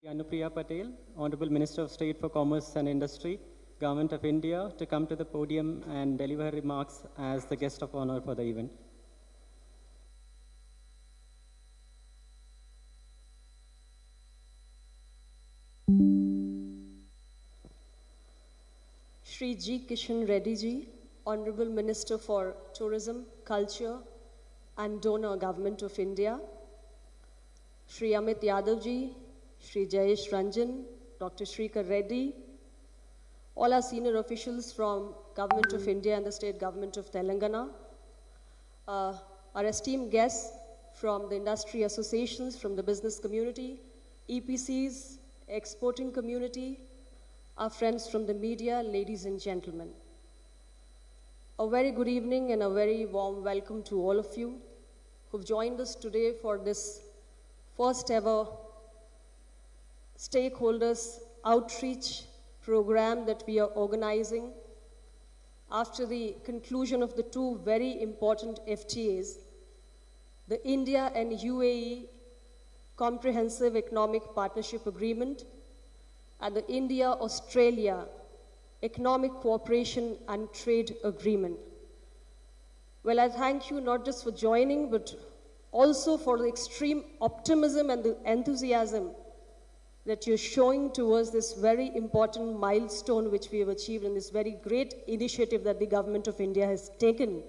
Anupriya Patel, Honorable Minister of State for Commerce and Industry, Government of India, to come to the podium and deliver remarks as the guest of honor for the event. Shri G. Kishan Reddy ji, Honorable Minister for Tourism, Culture and Donor Government of India, Shri Amit Yadav ji, Shri Jayesh Ranjan, Dr. Shrikar Reddy, all our senior officials from Government of India and the State Government of Telangana, our esteemed guests from the industry associations, from the business community, EPCs, exporting community, our friends from the media, ladies and gentlemen. A very good evening and a very warm welcome to all of you who've joined us today for this first ever stakeholders outreach program that we are organizing after the conclusion of the two very important FTAs, the India and UAE Comprehensive Economic Partnership Agreement and the India-Australia Economic Cooperation and Trade Agreement. Well, I thank you not just for joining, but also for the extreme optimism and the enthusiasm that you're showing towards this very important milestone which we have achieved in this very great initiative that the Government of India has taken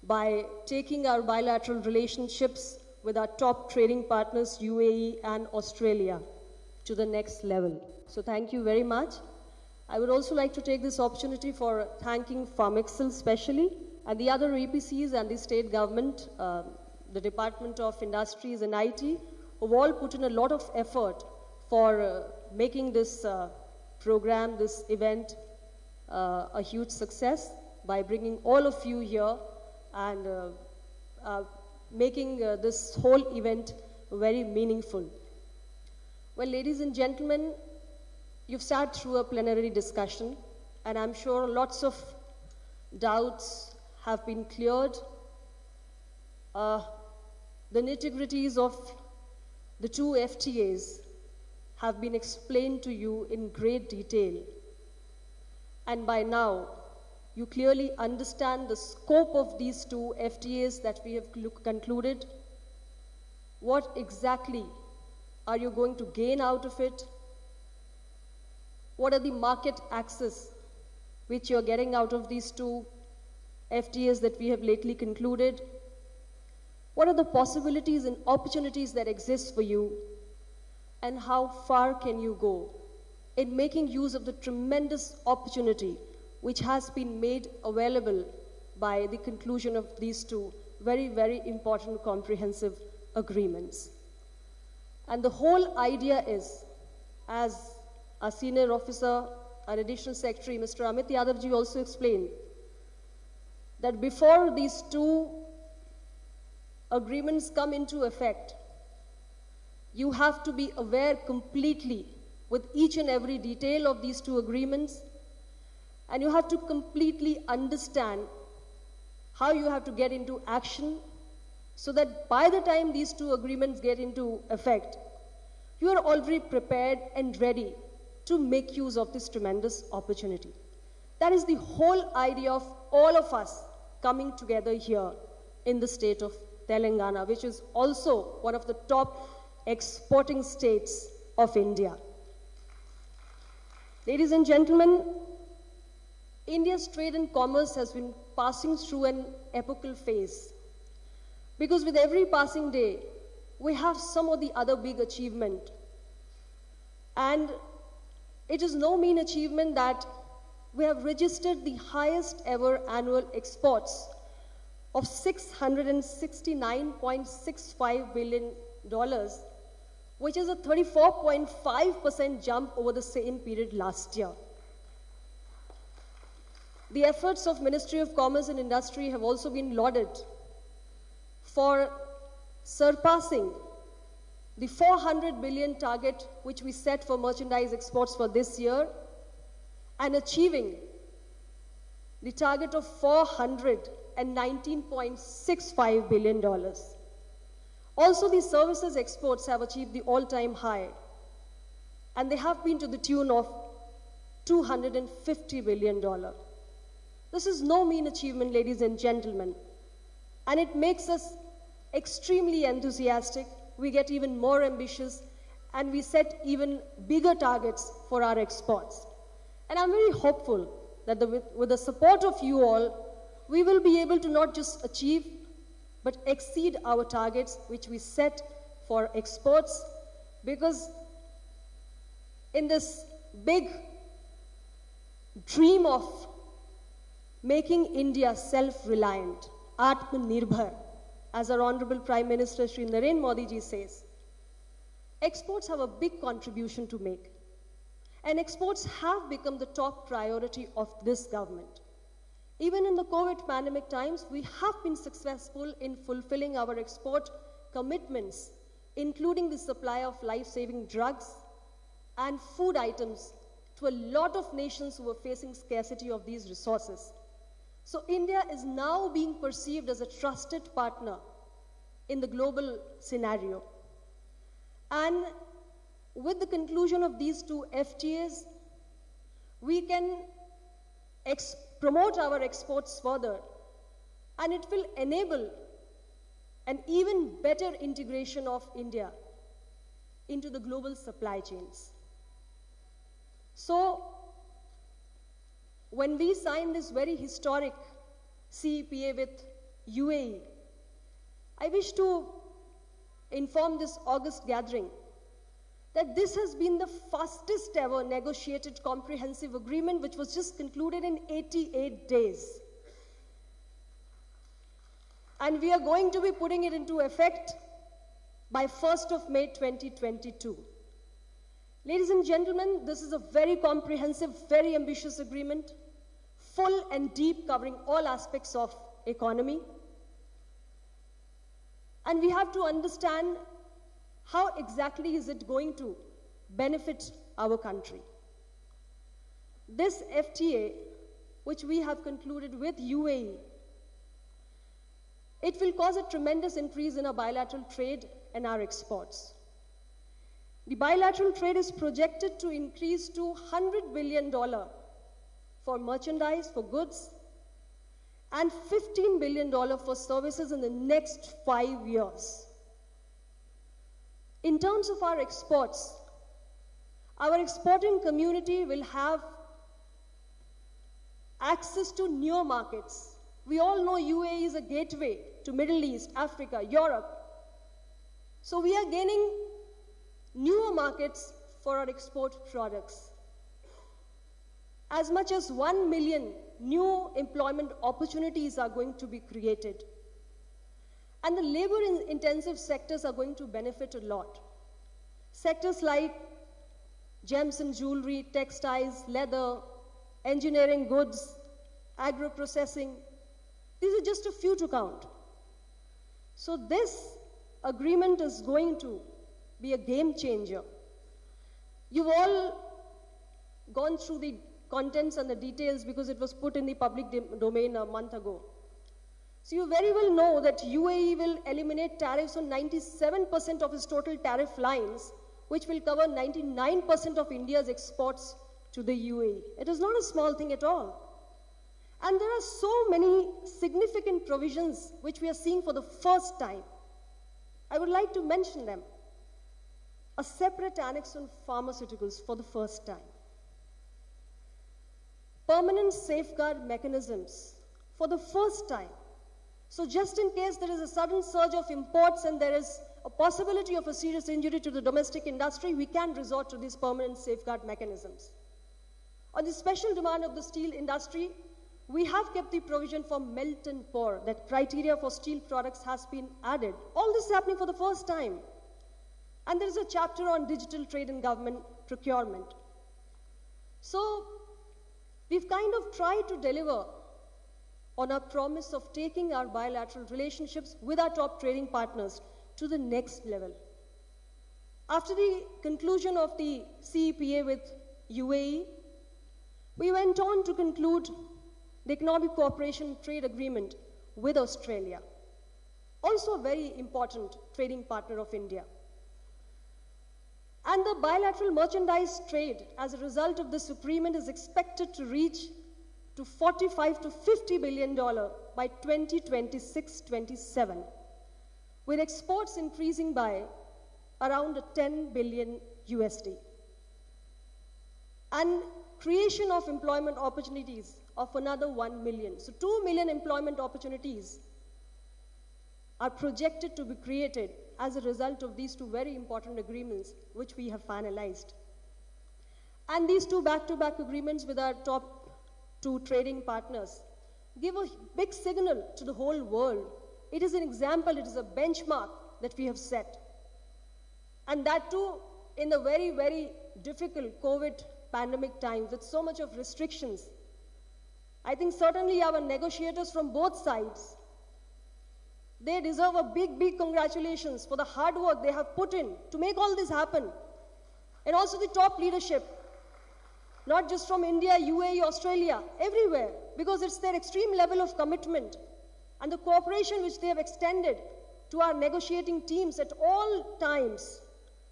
by taking our bilateral relationships with our top trading partners, UAE and Australia, to the next level. So thank you very much. I would also like to take this opportunity for thanking Farmexcel specially and the other EPCs and the state government, the Department of Industries and IT, who've all put in a lot of effort for making this program, this event, a huge success by bringing all of you here and making this whole event very meaningful. Well, ladies and gentlemen, you've sat through a plenary discussion, and I'm sure lots of doubts have been cleared. The nitty-gritties of the two FTAs have been explained to you in great detail. And by now, you clearly understand the scope of these two FTAs that we have concluded. What exactly are you going to gain out of it? What are the market access which you're getting out of these two FTAs that we have lately concluded? What are the possibilities and opportunities that exist for you? And how far can you go in making use of the tremendous opportunity which has been made available by the conclusion of these two very, very important comprehensive agreements? And the whole idea is, as our senior officer, our additional secretary, Mr. Amit Yadav ji also explained, that before these two agreements come into effect, you have to be aware completely with each and every detail of these two agreements, and you have to completely understand how you have to get into action so that by the time these two agreements get into effect, you are already prepared and ready to make use of this tremendous opportunity. That is the whole idea of all of us coming together here in the state of Telangana, which is also one of the top exporting states of India. Ladies and gentlemen, India's trade and commerce has been passing through an epochal phase, because with every passing day, we have some of the other big achievement. And it is no mean achievement that we have registered the highest ever annual exports of $669.65 billion, which is a 34.5% jump over the same period last year. The efforts of Ministry of Commerce and Industry have also been lauded for surpassing the 400 billion target which we set for merchandise exports for this year and achieving the target of $419.65 billion. Also, the services exports have achieved the all-time high and they have been to the tune of $250 billion. This is no mean achievement, ladies and gentlemen, and it makes us extremely enthusiastic. We get even more ambitious, and we set even bigger targets for our exports. And I'm very hopeful that with the support of you all, we will be able to not just achieve, but exceed our targets which we set for exports, because in this big dream of making India self-reliant, Atmanirbhar, as our Honorable Prime Minister Shri Narendra Modi ji says, exports have a big contribution to make. And exports have become the top priority of this government. Even in the COVID pandemic times, we have been successful in fulfilling our export commitments, including the supply of life-saving drugs and food items to a lot of nations who were facing scarcity of these resources. So India is now being perceived as a trusted partner in the global scenario. And with the conclusion of these two FTAs, we can promote our exports further, and it will enable an even better integration of India into the global supply chains. So, when we signed this very historic CEPA with UAE, I wish to inform this August gathering that this has been the fastest ever negotiated comprehensive agreement, which was just concluded in 88 days. And we are going to be putting it into effect by 1st of May 2022. Ladies and gentlemen, this is a very comprehensive, very ambitious agreement, full and deep, covering all aspects of economy. And we have to understand how exactly is it going to benefit our country. This FTA, which we have concluded with UAE, it will cause a tremendous increase in our bilateral trade and our exports. The bilateral trade is projected to increase to $100 billion for merchandise, for goods, and $15 billion for services in the next 5 years. In terms of our exports, our exporting community will have access to newer markets. We all know UAE is a gateway to Middle East, Africa, Europe. So we are gaining newer markets for our export products. As much as 1 million new employment opportunities are going to be created. And the labor-intensive sectors are going to benefit a lot. Sectors like gems and jewelry, textiles, leather, engineering goods, agro-processing, these are just a few to count. So this agreement is going to be a game changer. You've all gone through the contents and the details because it was put in the public domain a month ago. So you very well know that UAE will eliminate tariffs on 97% of its total tariff lines, which will cover 99% of India's exports to the UAE. It is not a small thing at all. And there are so many significant provisions which we are seeing for the first time. I would like to mention them. A separate annex on pharmaceuticals for the first time. Permanent safeguard mechanisms for the first time. So just in case there is a sudden surge of imports and there is a possibility of a serious injury to the domestic industry, we can resort to these permanent safeguard mechanisms. On the special demand of the steel industry, we have kept the provision for melt and pour, that criteria for steel products has been added. All this is happening for the first time. And there is a chapter on digital trade and government procurement. So we've kind of tried to deliver on our promise of taking our bilateral relationships with our top trading partners to the next level. After the conclusion of the CEPA with UAE, we went on to conclude the Economic Cooperation Trade Agreement with Australia, also a very important trading partner of India. And the bilateral merchandise trade as a result of this agreement is expected to reach to $45 to $50 billion by 2026-27, with exports increasing by around 10 billion USD. And creation of employment opportunities of another 1 million. So 2 million employment opportunities are projected to be created as a result of these two very important agreements which we have finalized. And these two back-to-back agreements with our top two trading partners give a big signal to the whole world. It is an example, it is a benchmark that we have set. And that too in the very, very difficult COVID pandemic times with so much of restrictions. I think certainly our negotiators from both sides, they deserve a big, big congratulations for the hard work they have put in to make all this happen. And also the top leadership, not just from India, UAE, Australia, everywhere, because it's their extreme level of commitment and the cooperation which they have extended to our negotiating teams at all times,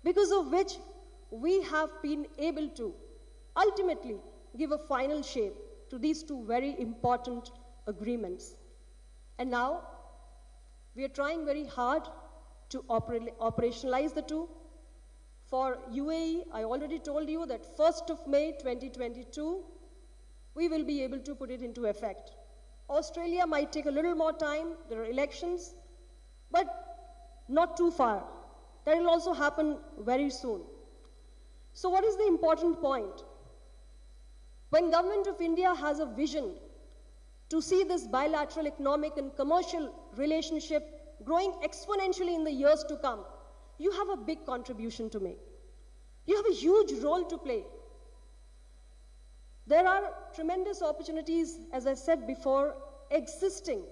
because of which we have been able to ultimately give a final shape to these two very important agreements. And now, we are trying very hard to operationalize the two. For UAE, I already told you that 1st of May 2022, we will be able to put it into effect. Australia might take a little more time, there are elections, but not too far. That will also happen very soon. So what is the important point? When Government of India has a vision to see this bilateral economic and commercial relationship growing exponentially in the years to come, you have a big contribution to make. You have a huge role to play. There are tremendous opportunities, as I said before, existing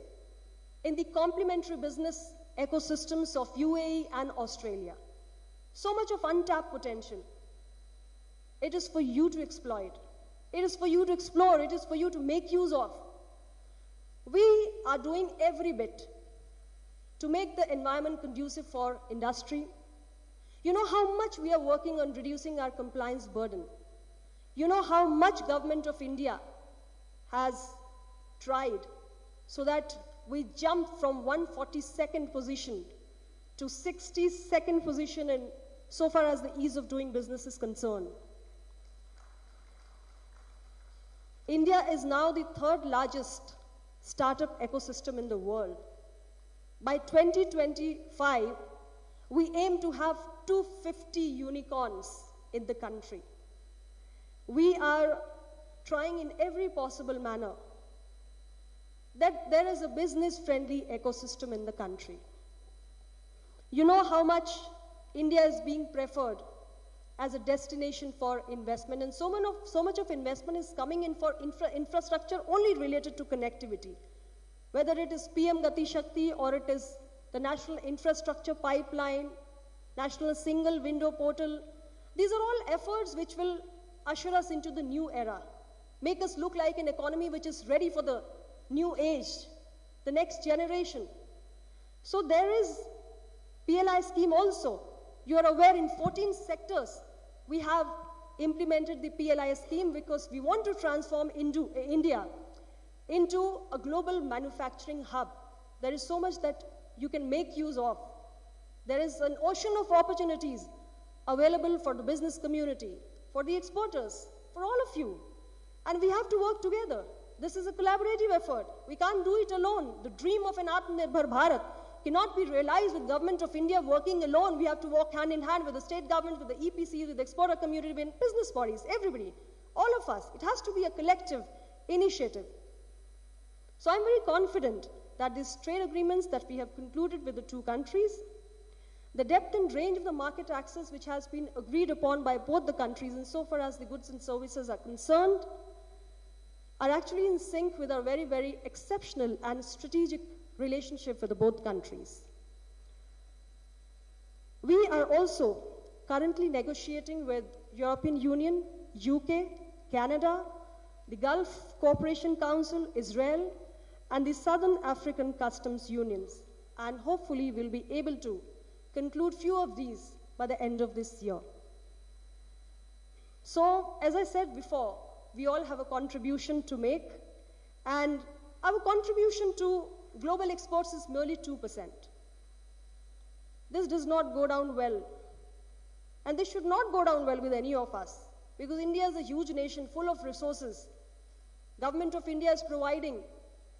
in the complementary business ecosystems of UAE and Australia. So much of untapped potential. It is for you to exploit. It is for you to explore. It is for you to make use of. We are doing every bit to make the environment conducive for industry. You know how much we are working on reducing our compliance burden. You know how much Government of India has tried so that we jump from 142nd position to 62nd position in so far as the ease of doing business is concerned. India is now the third largest startup ecosystem in the world. By 2025, we aim to have 250 unicorns in the country. We are trying in every possible manner that there is a business-friendly ecosystem in the country. You know how much India is being preferred as a destination for investment, and so much of investment is coming in for infrastructure only related to connectivity. Whether it is PM Gati Shakti or it is the National Infrastructure Pipeline, National Single Window Portal, these are all efforts which will usher us into the new era, make us look like an economy which is ready for the new age, the next generation. So there is PLI scheme also. You are aware in 14 sectors we have implemented the PLI scheme because we want to transform India into a global manufacturing hub. There is so much that you can make use of. There is an ocean of opportunities available for the business community, for the exporters, for all of you. And we have to work together. This is a collaborative effort. We can't do it alone. The dream of an Atmanirbhar Bharat cannot be realized with Government of India working alone. We have to work hand in hand with the state government, with the EPCs, with the exporter community, with business bodies, everybody, all of us. It has to be a collective initiative. So I'm very confident that these trade agreements that we have concluded with the two countries, the depth and range of the market access which has been agreed upon by both the countries insofar as the goods and services are concerned, are actually in sync with our very, very exceptional and strategic relationship with both countries. We are also currently negotiating with European Union, UK, Canada, the Gulf Cooperation Council, Israel, and the Southern African Customs Unions, and hopefully we'll be able to conclude few of these by the end of this year. So, as I said before, we all have a contribution to make, and our contribution to global exports is merely 2%. This does not go down well, and this should not go down well with any of us, because India is a huge nation full of resources. Government of India is providing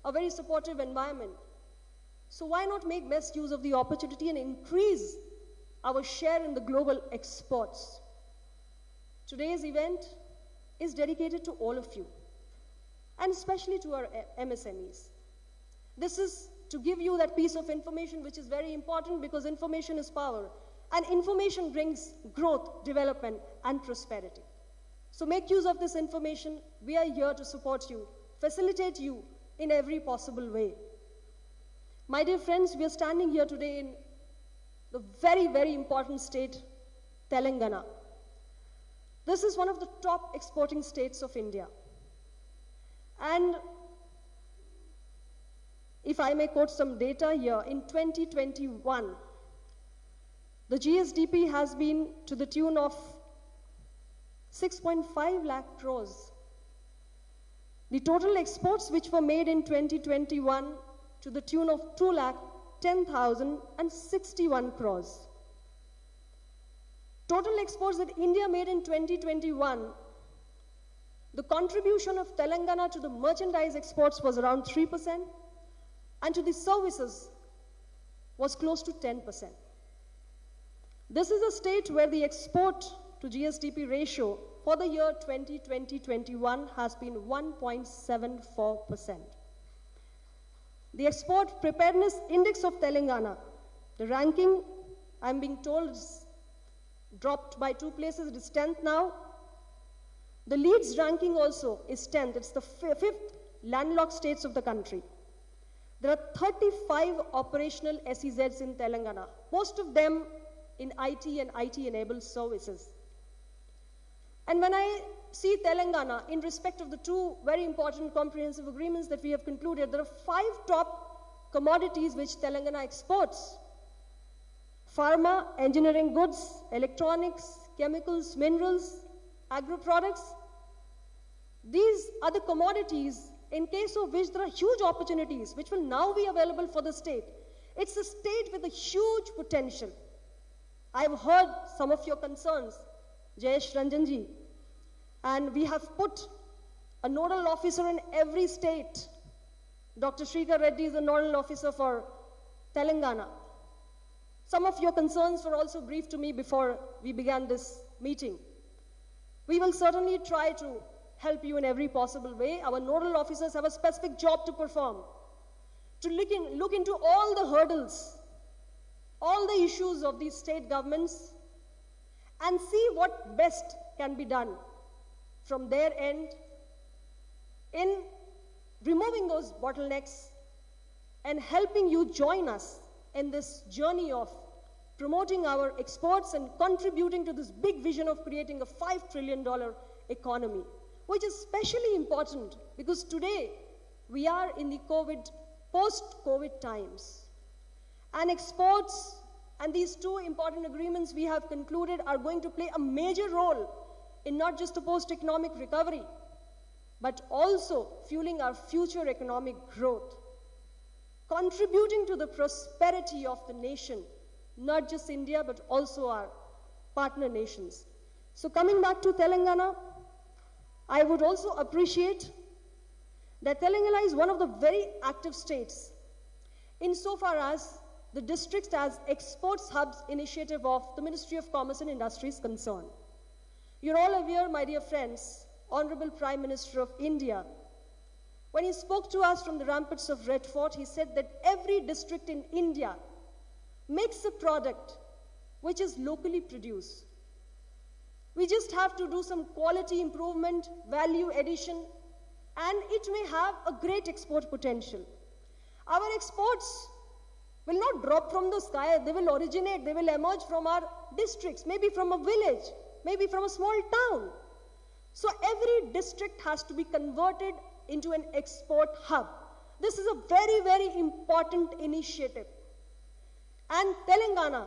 a very supportive environment. So why not make best use of the opportunity and increase our share in the global exports? Today's event is dedicated to all of you, and especially to our MSMEs. This is to give you that piece of information which is very important, because information is power, and information brings growth, development, and prosperity. So make use of this information. We are here to support you, facilitate you in every possible way. My dear friends, we are standing here today in the very, very important state, Telangana. This is one of the top exporting states of India. And if I may quote some data here, in 2021, the GSDP has been to the tune of 6.5 lakh crores. The total exports which were made in 2021 to the tune of 2,10,061 crores. Total exports that India made in 2021, the contribution of Telangana to the merchandise exports was around 3%, and to the services was close to 10%. This is a state where the export to GSDP ratio for the year 2020-21 has been 1.74%. The Export Preparedness Index of Telangana, the ranking, I'm being told, is dropped by 2 places. It is 10th now. The Leeds ranking also is 10th. It's the 5th landlocked states of the country. There are 35 operational SEZs in Telangana, most of them in IT and IT-enabled services. And when I see Telangana in respect of the 2 very important comprehensive agreements that we have concluded, there are 5 top commodities which Telangana exports: pharma, engineering goods, electronics, chemicals, minerals, agro-products. These are the commodities in case of which there are huge opportunities which will now be available for the state. It's a state with a huge potential. I've heard some of your concerns, Jayesh Ranjanji, and we have put a nodal officer in every state. Dr. Shrikar Reddy is the nodal officer for Telangana. Some of your concerns were also briefed to me before we began this meeting. We will certainly try to help you in every possible way. Our nodal officers have a specific job to perform, to look into all the hurdles, all the issues of these state governments, and see what best can be done from their end in removing those bottlenecks and helping you join us in this journey of promoting our exports and contributing to this big vision of creating a $5 trillion economy, which is especially important because today we are in the post-COVID times. And exports and these 2 important agreements we have concluded are going to play a major role in not just the post-economic recovery, but also fueling our future economic growth, contributing to the prosperity of the nation, not just India, but also our partner nations. So coming back to Telangana, I would also appreciate that Telangana is one of the very active states insofar as the districts as exports hubs initiative of the Ministry of Commerce and Industry is concerned. You're all aware, my dear friends, Honorable Prime Minister of India, when he spoke to us from the ramparts of Red Fort, he said that every district in India makes a product which is locally produced. We just have to do some quality improvement, value addition, and it may have a great export potential. Our exports will not drop from the sky. They will originate, they will emerge from our districts, maybe from a village, maybe from a small town. So every district has to be converted into an export hub. This is a very, very important And Telangana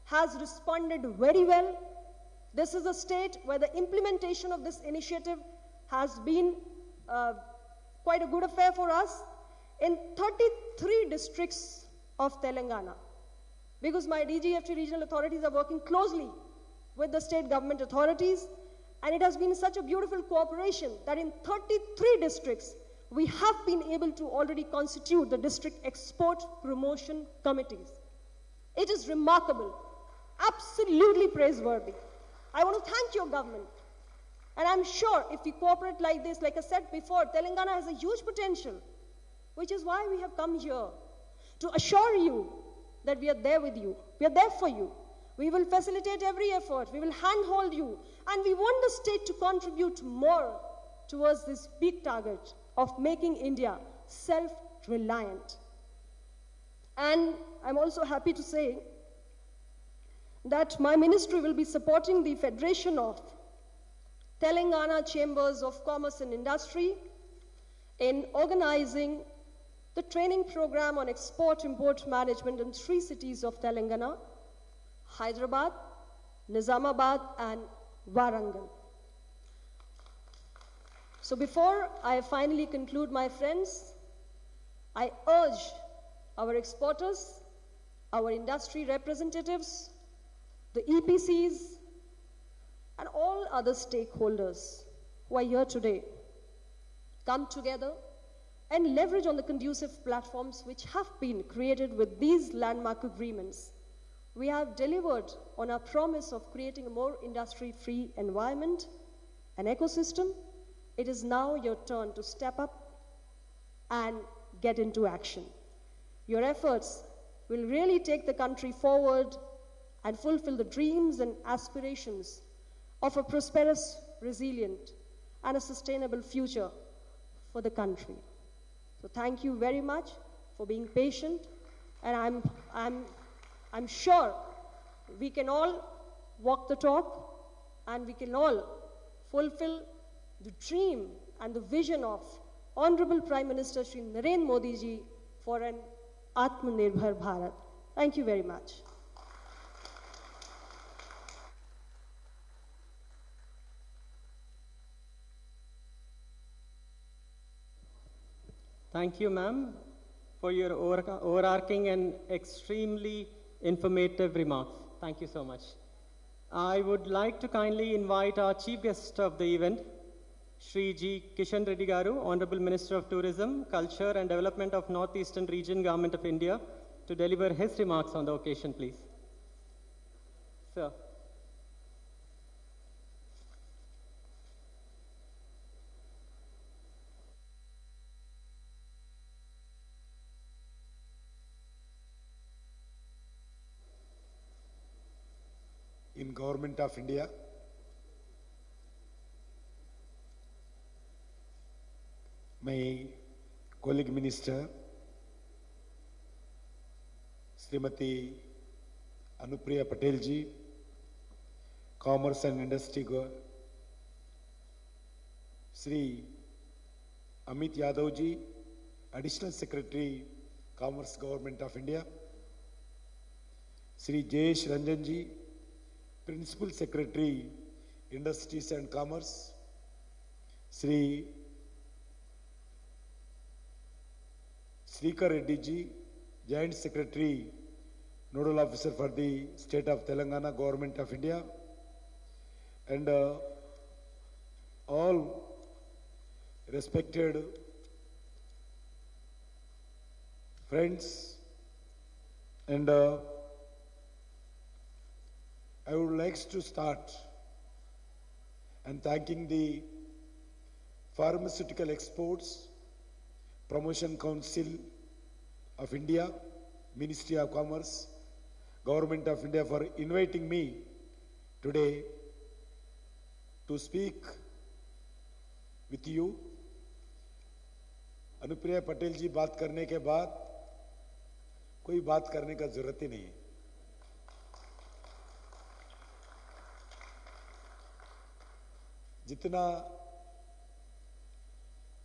has responded very well. This is a state where the implementation of this initiative has been quite a good affair for us in 33 districts of Telangana. Because my DGFT regional authorities are working closely with the state government authorities, and it has been such a beautiful cooperation that in 33 districts, we have been able to already constitute the district export promotion committees. It is remarkable, absolutely praiseworthy. I want to thank your government. And I'm sure if we cooperate like this, like I said before, Telangana has a huge potential, which is why we have come here to assure you that we are there with you. We are there for you. We will facilitate every effort. We will handhold you. And we want the state to contribute more towards this big target of making India self-reliant. And I'm also happy to say that my ministry will be supporting the Federation of Telangana Chambers of Commerce and Industry in organizing the training program on export-import management in 3 cities of Telangana: Hyderabad, Nizamabad, and Warangal. So before I finally conclude, my friends, I urge our exporters, our industry representatives, the EPCs, and all other stakeholders who are here today, come together and leverage on the conducive platforms which have been created with these landmark agreements. We have delivered on our promise of creating a more industry-free environment, an ecosystem. It is now your turn to step up and get into action. Your efforts will really take the country forward and fulfill the dreams and aspirations of a prosperous, resilient, and a sustainable future for the country. So thank you very much for being patient, and I'm sure we can all walk the talk, and we can all fulfill the dream and the vision of Honorable Prime Minister Shri Narendra Modi ji for an Atmanirbhar Bharat. Thank you very much. Thank you, ma'am, for your overarching and extremely informative remarks. Thank you so much. I would like to kindly invite our chief guest of the event, Shri G. Kishan Reddy Garu, Honorable Minister of Tourism, Culture and Development of Northeastern Region, Government of India, to deliver his remarks on the occasion, please. Sir. In Government of India, my colleague minister, Srimati Anupriya Patel ji, Commerce and Industry, Sri Amit Yadav ji, Additional Secretary, Commerce Government of India, Sri Jayesh Ranjan ji, Principal Secretary, Industries and Commerce, Sri Srikar Reddy ji, Joint Secretary, Nodal Officer for the State of Telangana, Government of India, and all respected friends, and I would like to start and thanking the Pharmaceutical Exports Promotion Council of India, Ministry of Commerce, Government of India for inviting me today to speak with you. Anupriya Patel जी बात करने के बाद कोई बात करने का जरूरत ही नहीं है। जितना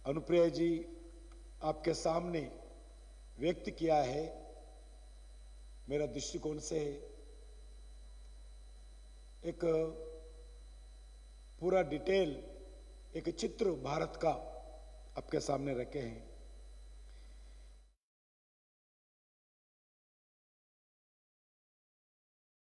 अनुप्रिया जी आपके सामने व्यक्त किया है, मेरा दृष्टिकोण से एक पूरा डिटेल एक चित्र भारत का आपके सामने रखे हैं।